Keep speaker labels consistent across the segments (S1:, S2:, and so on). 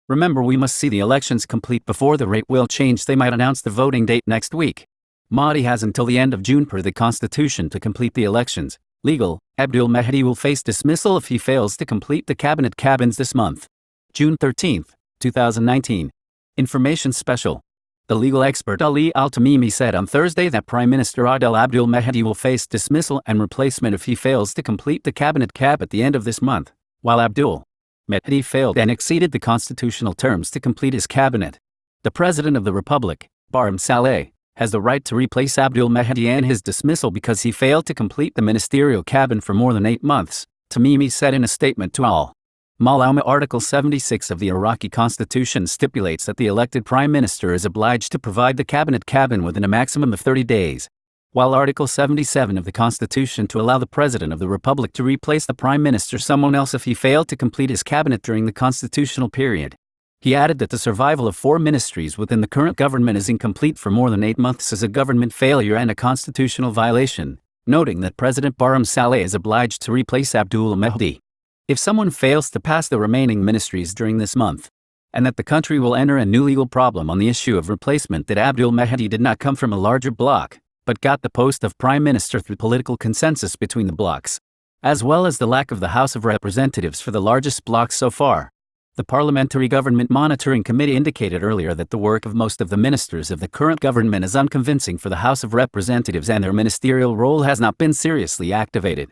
S1: Remember, we must see the elections complete before the rate will change. They might announce the voting date next week. Mahdi has until the end of June per the constitution to complete the elections. Legal, Abdul Mahdi will face dismissal if he fails to complete the cabinet cabins this month. June 13, 2019. Information Special. The legal expert Ali Al-Tamimi said on Thursday that Prime Minister Adel Abdul Mahdi will face dismissal and replacement if he fails to complete the cabinet cab at the end of this month, while Abdul Mahdi failed and exceeded the constitutional terms to complete his cabinet. The President of the Republic, Barham Saleh, has the right to replace Abdul Mahdi and his dismissal because he failed to complete the ministerial cabinet for more than 8 months, Tamimi said in a statement to Al-Malama. Article 76 of the Iraqi constitution stipulates that the elected prime minister is obliged to provide the cabinet cabin within a maximum of 30 days, while Article 77 of the constitution to allow the President of the Republic to replace the prime minister someone else if he failed to complete his cabinet during the constitutional period. He added that the survival of 4 ministries within the current government is incomplete for more than 8 months is a government failure and a constitutional violation, noting that President Barham Saleh is obliged to replace Abdul Mahdi if someone fails to pass the remaining ministries during this month, and that the country will enter a new legal problem on the issue of replacement. That Abdul Mahdi did not come from a larger bloc, but got the post of prime minister through political consensus between the blocs, as well as the lack of the House of Representatives for the largest bloc so far. The Parliamentary Government Monitoring Committee indicated earlier that the work of most of the ministers of the current government is unconvincing for the House of Representatives and their ministerial role has not been seriously activated,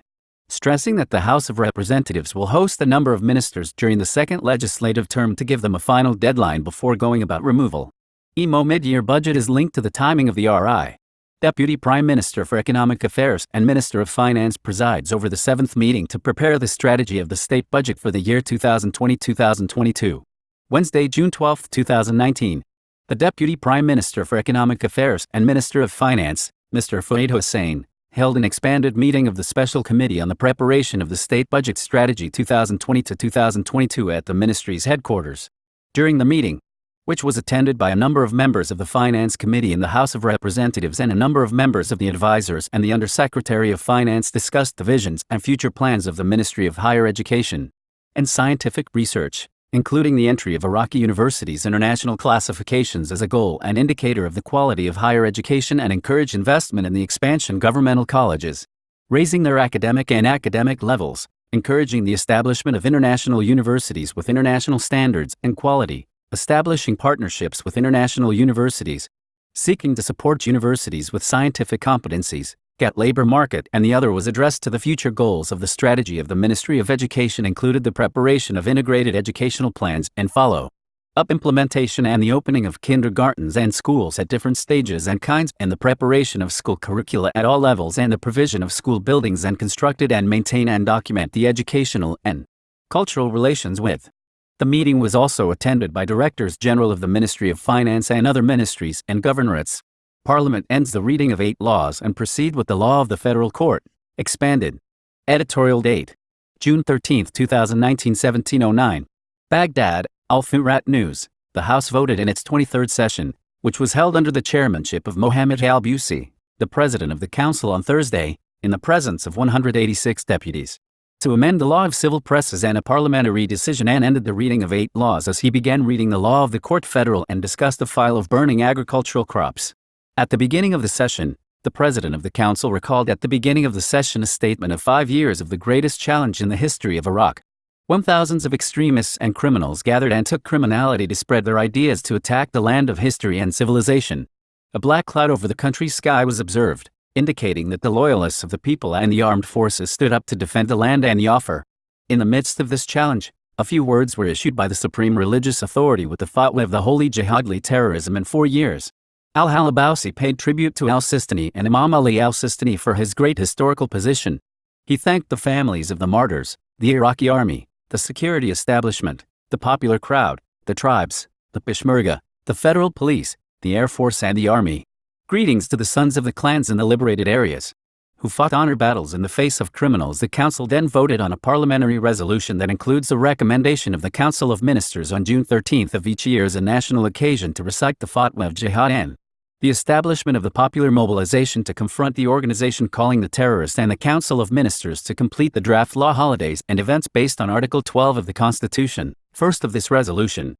S1: stressing that the House of Representatives will host a number of ministers during the second legislative term to give them a final deadline before going about removal. EMO mid-year budget is linked to the timing of the RI. Deputy Prime Minister for Economic Affairs and Minister of Finance presides over the 7th meeting to prepare the strategy of the state budget for the year 2020-2022. Wednesday, June 12, 2019. The Deputy Prime Minister for Economic Affairs and Minister of Finance, Mr. Fuad Hussein, held an expanded meeting of the Special Committee on the Preparation of the State Budget Strategy 2020-2022 at the ministry's headquarters. During the meeting, which was attended by a number of members of the Finance Committee in the House of Representatives and a number of members of the advisors and the Undersecretary of Finance, discussed the visions and future plans of the Ministry of Higher Education and Scientific Research, including the entry of Iraqi universities' international classifications as a goal and indicator of the quality of higher education, and encourage investment in the expansion of governmental colleges, raising their academic levels, encouraging the establishment of international universities with international standards and quality, establishing partnerships with international universities, seeking to support universities with scientific competencies, get labor market, and the other was addressed to the future goals of the strategy of the Ministry of Education, included the preparation of integrated educational plans and follow-up implementation and the opening of kindergartens and schools at different stages and kinds, and the preparation of school curricula at all levels, and the provision of school buildings and constructed and maintain and document the educational and cultural relations with. The meeting was also attended by Directors General of the Ministry of Finance and other ministries and governorates. Parliament ends the reading of 8 laws and proceed with the law of the Federal Court. Expanded. Editorial date. June 13, 2019, 1709. Baghdad, Al-Furat News. The House voted in its 23rd session, which was held under the chairmanship of Mohammed al-Busi, the President of the Council, on Thursday, in the presence of 186 deputies, to amend the law of civil presses and a parliamentary decision, and ended the reading of 8 laws as he began reading the law of the court federal and discussed the file of burning agricultural crops. At the beginning of the session, the President of the Council recalled at the beginning of the session a statement of 5 years of the greatest challenge in the history of Iraq, when thousands of extremists and criminals gathered and took criminality to spread their ideas to attack the land of history and civilization. A black cloud over the country's sky was observed, indicating that the loyalists of the people and the armed forces stood up to defend the land and the offer. In the midst of this challenge, a few words were issued by the supreme religious authority with the fatwa of the Holy Jihadli terrorism in 4 years. Al-Halabousi paid tribute to al-Sistani and Imam Ali al-Sistani for his great historical position. He thanked the families of the martyrs, the Iraqi army, the security establishment, the popular crowd, the tribes, the Peshmerga, the federal police, the Air Force and the army. Greetings to the sons of the clans in the liberated areas, who fought honor battles in the face of criminals. The Council then voted on a parliamentary resolution that includes a recommendation of the Council of Ministers on June 13th of each year as a national occasion to recite the fatwa of jihad and the establishment of the popular mobilization to confront the organization calling the terrorists, and the Council of Ministers to complete the draft law holidays and events based on Article 12 of the Constitution. First of this resolution.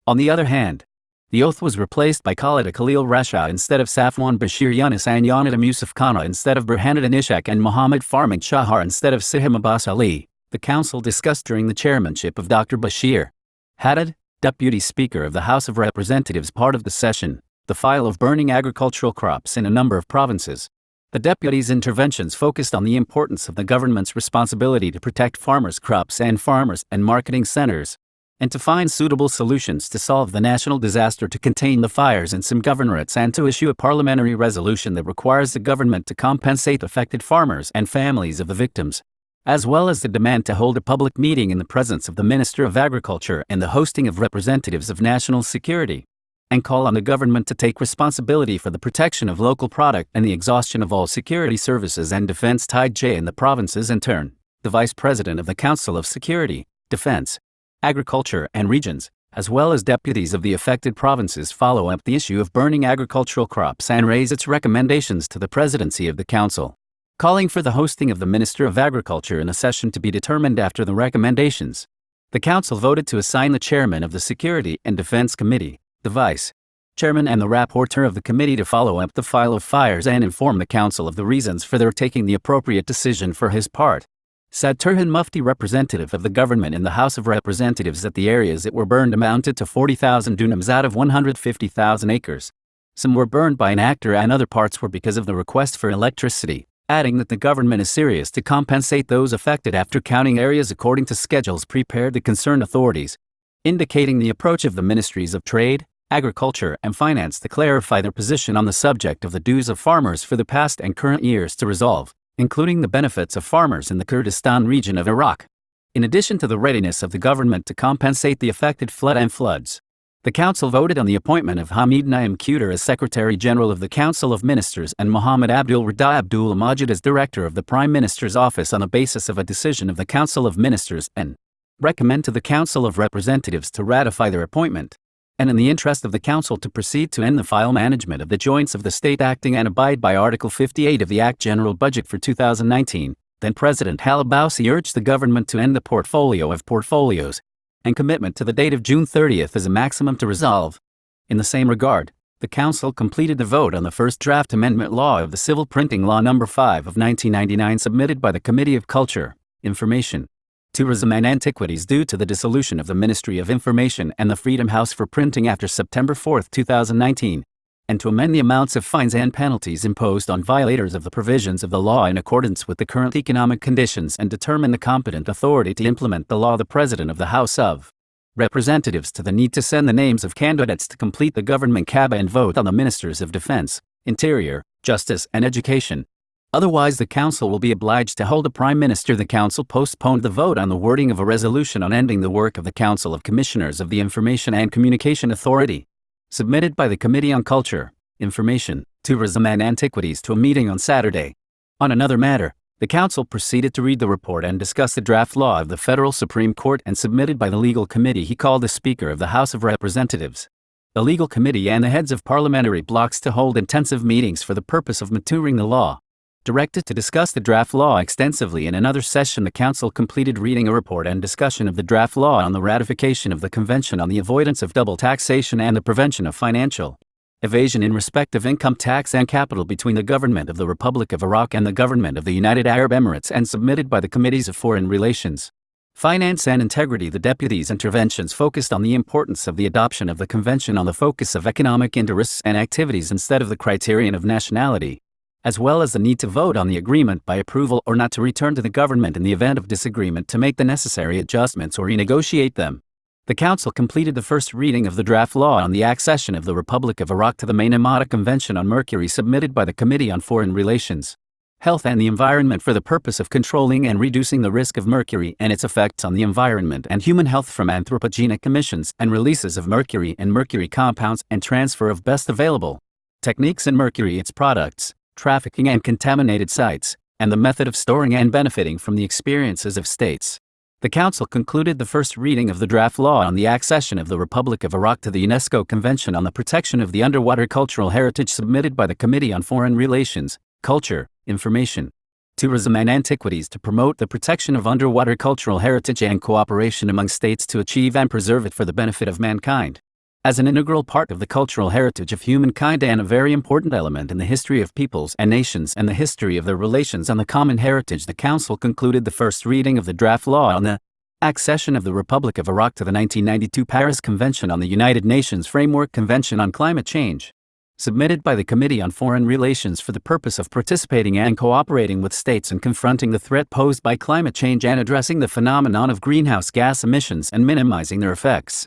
S1: On the other hand, the oath was replaced by Khalid Khalil Rasha instead of Safwan Bashir Yunus and Yonadam Yusuf Khanna instead of Burhanuddin Ishaq and Muhammad Farman Shahar instead of Sihim Abbas Ali, the council discussed during the chairmanship of Dr. Bashir Haddad, Deputy Speaker of the House of Representatives. Part of the session, the file of burning agricultural crops in a number of provinces. The deputy's interventions focused on the importance of the government's responsibility to protect farmers' crops and farmers and marketing centers, and to find suitable solutions to solve the national disaster, to contain the fires in some governorates, and to issue a parliamentary resolution that requires the government to compensate affected farmers and families of the victims, as well as the demand to hold a public meeting in the presence of the Minister of Agriculture and the hosting of representatives of national security, and call on the government to take responsibility for the protection of local product and the exhaustion of all security services and defense tied J in the provinces in turn. The Vice President of the Council of Security, Defense, Agriculture and Regions, as well as deputies of the affected provinces, follow up the issue of burning agricultural crops and raise its recommendations to the presidency of the council, calling for the hosting of the Minister of Agriculture in a session to be determined after the recommendations. The council voted to assign the chairman of the Security and Defense Committee, the vice chairman and the rapporteur of the committee to follow up the file of fires and inform the council of the reasons for their taking the appropriate decision. For his part, said Turhan Mufti, representative of the government in the House of Representatives, that the areas that were burned amounted to 40,000 dunams out of 150,000 acres. Some were burned by an actor and other parts were because of the request for electricity, adding that the government is serious to compensate those affected after counting areas according to schedules prepared the concerned authorities, indicating the approach of the Ministries of Trade, Agriculture and Finance to clarify their position on the subject of the dues of farmers for the past and current years to resolve, including the benefits of farmers in the Kurdistan region of Iraq. In addition to the readiness of the government to compensate the affected flood and floods, the council voted on the appointment of Hamid Naim Quter as Secretary General of the Council of Ministers and Mohammed Abdul Rida Abdul Majid as Director of the Prime Minister's Office on the basis of a decision of the Council of Ministers, and recommend to the Council of Representatives to ratify their appointment, and in the interest of the Council to proceed to end the file management of the joints of the state acting and abide by Article 58 of the Act General Budget for 2019. Then President Halabousi urged the government to end the portfolio of portfolios and commitment to the date of June 30th as a maximum to resolve. In the same regard, the Council completed the vote on the first draft amendment law of the Civil Printing Law No. 5 of 1999 submitted by the Committee of Culture, Information, Tourism and Antiquities due to the dissolution of the Ministry of Information and the Freedom House for Printing after September 4, 2019, and to amend the amounts of fines and penalties imposed on violators of the provisions of the law in accordance with the current economic conditions and determine the competent authority to implement the law. The President of the House of Representatives to the need to send the names of candidates to complete the government cabinet and vote on the Ministers of Defense, Interior, Justice and Education. Otherwise, the Council will be obliged to hold a Prime Minister. The Council postponed the vote on the wording of a resolution on ending the work of the Council of Commissioners of the Information and Communication Authority, submitted by the Committee on Culture, Information, Tourism and Antiquities to a meeting on Saturday. On another matter, the Council proceeded to read the report and discuss the draft law of the Federal Supreme Court and submitted by the Legal Committee. He called the Speaker of the House of Representatives, the Legal Committee and the heads of parliamentary blocs to hold intensive meetings for the purpose of maturing the law. Directed to discuss the draft law extensively in another session, the Council completed reading a report and discussion of the draft law on the ratification of the Convention on the Avoidance of Double Taxation and the Prevention of Financial Evasion in respect of income tax and capital between the Government of the Republic of Iraq and the Government of the United Arab Emirates, and submitted by the Committees of Foreign Relations, Finance and Integrity. The deputies' interventions focused on the importance of the adoption of the Convention on the focus of economic interests and activities instead of the criterion of nationality, as well as the need to vote on the agreement by approval or not to return to the government in the event of disagreement to make the necessary adjustments or renegotiate them. The Council completed the first reading of the draft law on the accession of the Republic of Iraq to the Minamata Convention on Mercury submitted by the Committee on Foreign Relations, Health and the Environment for the purpose of controlling and reducing the risk of mercury and its effects on the environment and human health from anthropogenic emissions and releases of mercury and mercury compounds and transfer of best available techniques in mercury, its products, trafficking and contaminated sites, and the method of storing and benefiting from the experiences of states. The Council concluded the first reading of the draft law on the accession of the Republic of Iraq to the UNESCO Convention on the Protection of the Underwater Cultural Heritage submitted by the Committee on Foreign Relations, Culture, Information, Tourism and Antiquities to promote the protection of underwater cultural heritage and cooperation among states to achieve and preserve it for the benefit of mankind. As an integral part of the cultural heritage of humankind and a very important element in the history of peoples and nations and the history of their relations on the common heritage, the Council concluded the first reading of the draft law on the accession of the Republic of Iraq to the 1992 Paris Convention on the United Nations Framework Convention on Climate Change, submitted by the Committee on Foreign Relations for the purpose of participating and cooperating with states in confronting the threat posed by climate change and addressing the phenomenon of greenhouse gas emissions and minimizing their effects.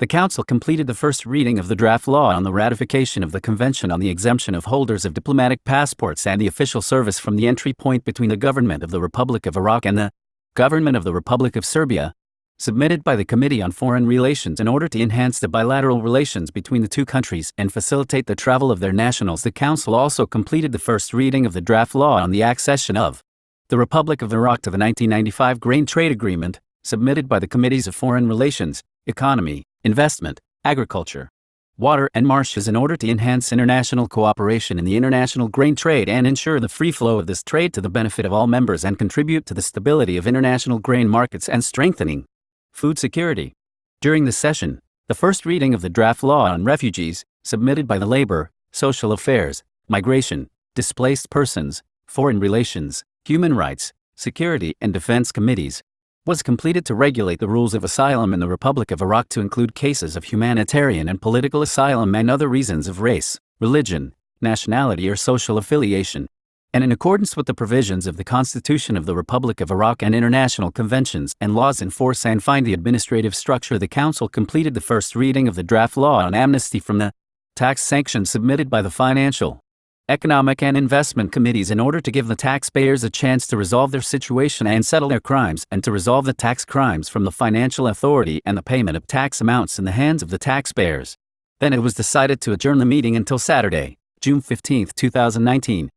S1: The Council completed the first reading of the draft law on the ratification of the Convention on the exemption of holders of diplomatic passports and the official service from the entry point between the Government of the Republic of Iraq and the Government of the Republic of Serbia, submitted by the Committee on Foreign Relations in order to enhance the bilateral relations between the two countries and facilitate the travel of their nationals. The Council also completed the first reading of the draft law on the accession of the Republic of Iraq to the 1995 Grain Trade Agreement, submitted by the Committees of Foreign Relations, Economy, Investment, Agriculture, Water and Marshes in order to enhance international cooperation in the international grain trade and ensure the free flow of this trade to the benefit of all members and contribute to the stability of international grain markets and strengthening food security. During the session, the first reading of the draft law on refugees, submitted by the Labor, Social Affairs, Migration, Displaced Persons, Foreign Relations, Human Rights, Security and Defense Committees, was completed to regulate the rules of asylum in the Republic of Iraq to include cases of humanitarian and political asylum and other reasons of race, religion, nationality or social affiliation. And in accordance with the provisions of the Constitution of the Republic of Iraq and international conventions and laws in force and find the administrative structure, the Council completed the first reading of the draft law on amnesty from the tax sanctions submitted by the Financial, Economic and Investment Committees in order to give the taxpayers a chance to resolve their situation and settle their crimes and to resolve the tax crimes from the financial authority and the payment of tax amounts in the hands of the taxpayers. Then it was decided to adjourn the meeting until Saturday, June 15, 2019.